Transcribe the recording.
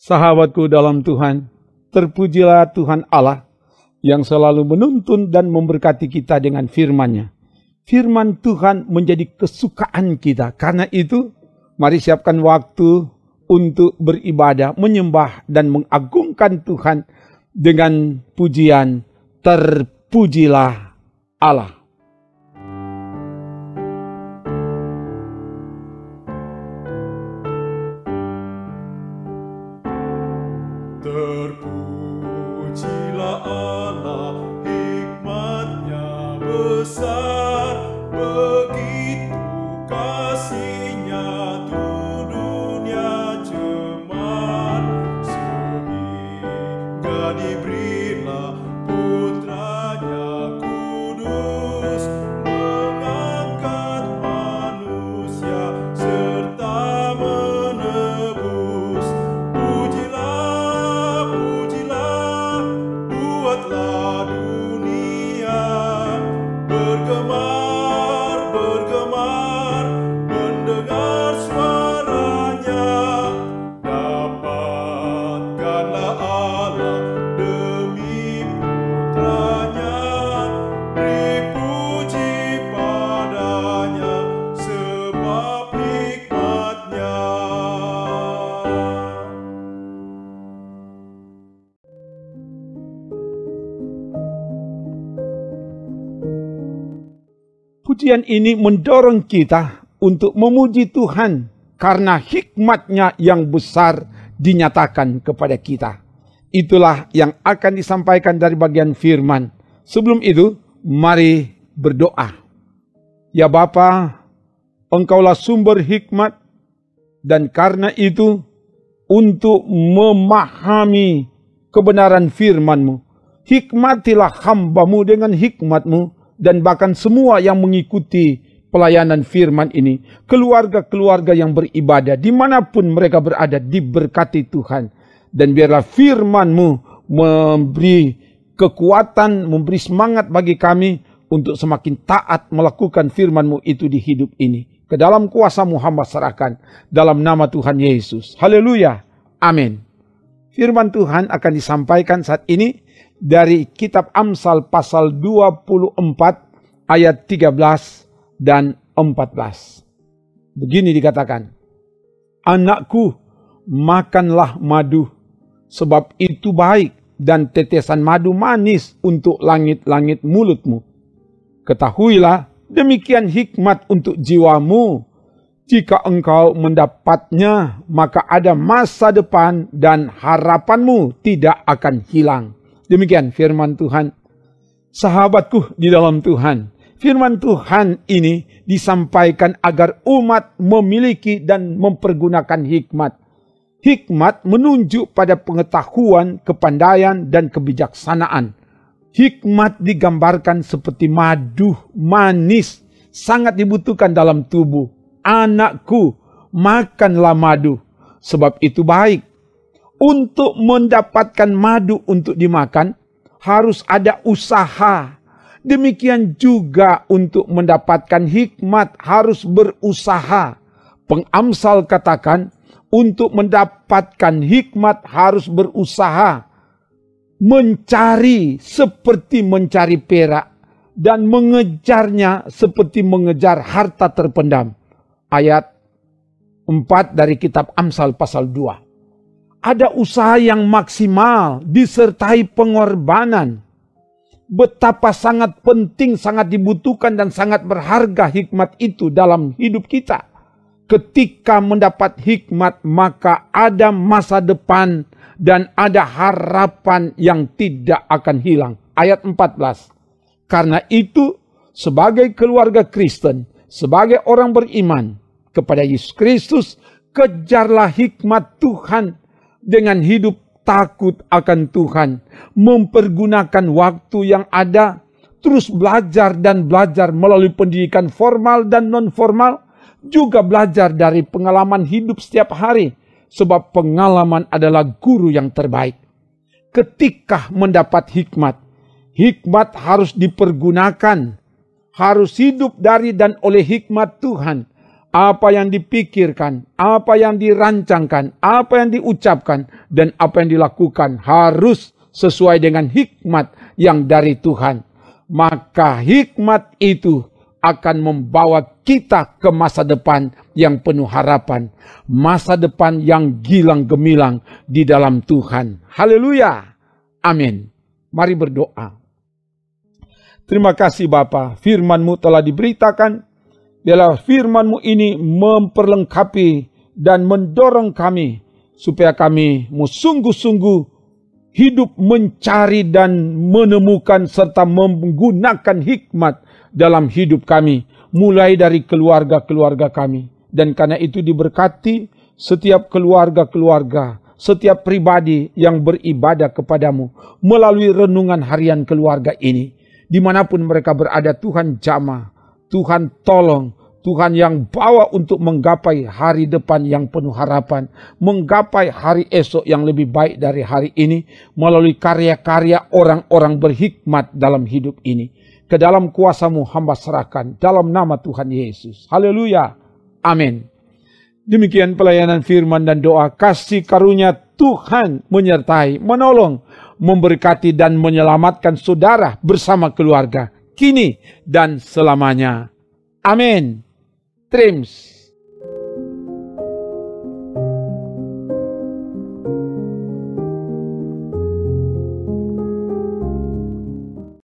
Sahabatku dalam Tuhan, terpujilah Tuhan Allah yang selalu menuntun dan memberkati kita dengan firman-Nya. Firman Tuhan menjadi kesukaan kita. Karena itu, mari siapkan waktu untuk beribadah, menyembah dan mengagungkan Tuhan dengan pujian terpujilah Allah. Terpujilah Allah, hikmat-Nya besar, begitu kasih-Nya tuh dunia cemar, sehingga diberilah putra-Nya kudus, mengangkat manusia serta menebus. Buatlah dunia bergemar mendengar suaranya. Dapatkanlah Allah demi putranya, beri puji padanya sebab hikmat-Nya. Pujian ini mendorong kita untuk memuji Tuhan karena hikmat-Nya yang besar dinyatakan kepada kita. Itulah yang akan disampaikan dari bagian firman. Sebelum itu, mari berdoa. Ya Bapa, Engkaulah sumber hikmat, dan karena itu untuk memahami kebenaran firman-Mu, hikmatilah hamba-Mu dengan hikmat-Mu, dan bahkan semua yang mengikuti pelayanan firman ini, keluarga-keluarga yang beribadah, dimanapun mereka berada, diberkati Tuhan. Dan biarlah firman-Mu memberi kekuatan, memberi semangat bagi kami untuk semakin taat melakukan firman-Mu itu di hidup ini. Ke dalam kuasa-Mu hamba serahkan, dalam nama Tuhan Yesus. Haleluya. Amin. Firman Tuhan akan disampaikan saat ini dari kitab Amsal pasal 24 ayat 13 dan 14. Begini dikatakan, "Anakku, makanlah madu, sebab itu baik, dan tetesan madu manis untuk langit-langit mulutmu. Ketahuilah, demikian hikmat untuk jiwamu. Jika engkau mendapatnya, maka ada masa depan dan harapanmu tidak akan hilang." Demikian firman Tuhan. Sahabatku di dalam Tuhan, firman Tuhan ini disampaikan agar umat memiliki dan mempergunakan hikmat. Hikmat menunjuk pada pengetahuan, kepandaian, dan kebijaksanaan. Hikmat digambarkan seperti madu manis, sangat dibutuhkan dalam tubuh. Anakku, makanlah madu, sebab itu baik. Untuk mendapatkan madu untuk dimakan, harus ada usaha. Demikian juga untuk mendapatkan hikmat, harus berusaha. Pengamsal katakan, untuk mendapatkan hikmat harus berusaha. Mencari seperti mencari perak, dan mengejarnya seperti mengejar harta terpendam. Ayat 4 dari kitab Amsal pasal 2. Ada usaha yang maksimal disertai pengorbanan. Betapa sangat penting, sangat dibutuhkan dan sangat berharga hikmat itu dalam hidup kita. Ketika mendapat hikmat, maka ada masa depan dan ada harapan yang tidak akan hilang. Ayat 14. Karena itu, sebagai keluarga Kristen, sebagai orang beriman kepada Yesus Kristus, kejarlah hikmat Tuhan dengan hidup takut akan Tuhan, mempergunakan waktu yang ada, terus belajar dan belajar melalui pendidikan formal dan non-formal, juga belajar dari pengalaman hidup setiap hari, sebab pengalaman adalah guru yang terbaik. Ketika mendapat hikmat, hikmat harus dipergunakan, harus hidup dari dan oleh hikmat Tuhan. apa yang dipikirkan, apa yang dirancangkan, apa yang diucapkan, dan apa yang dilakukan harus sesuai dengan hikmat yang dari Tuhan. Maka hikmat itu akan membawa kita ke masa depan yang penuh harapan. Masa depan yang gilang gemilang di dalam Tuhan. Haleluya. Amin. Mari berdoa. Terima kasih Bapa, firman-Mu telah diberitakan. Biarlah firman-Mu ini memperlengkapi dan mendorong kami supaya kami sungguh-sungguh hidup mencari dan menemukan serta menggunakan hikmat dalam hidup kami, mulai dari keluarga-keluarga kami. Dan karena itu diberkati setiap keluarga-keluarga, setiap pribadi yang beribadah kepadamu melalui renungan harian keluarga ini. Dimanapun mereka berada, Tuhan jamah, Tuhan tolong, Tuhan yang bawa untuk menggapai hari depan yang penuh harapan, menggapai hari esok yang lebih baik dari hari ini, melalui karya-karya orang-orang berhikmat dalam hidup ini. Ke dalam kuasa-Mu hamba serahkan, dalam nama Tuhan Yesus. Haleluya. Amin. Demikian pelayanan firman dan doa. Kasih karunia Tuhan menyertai, menolong, memberkati dan menyelamatkan saudara bersama keluarga, kini dan selamanya. Amin. Trims.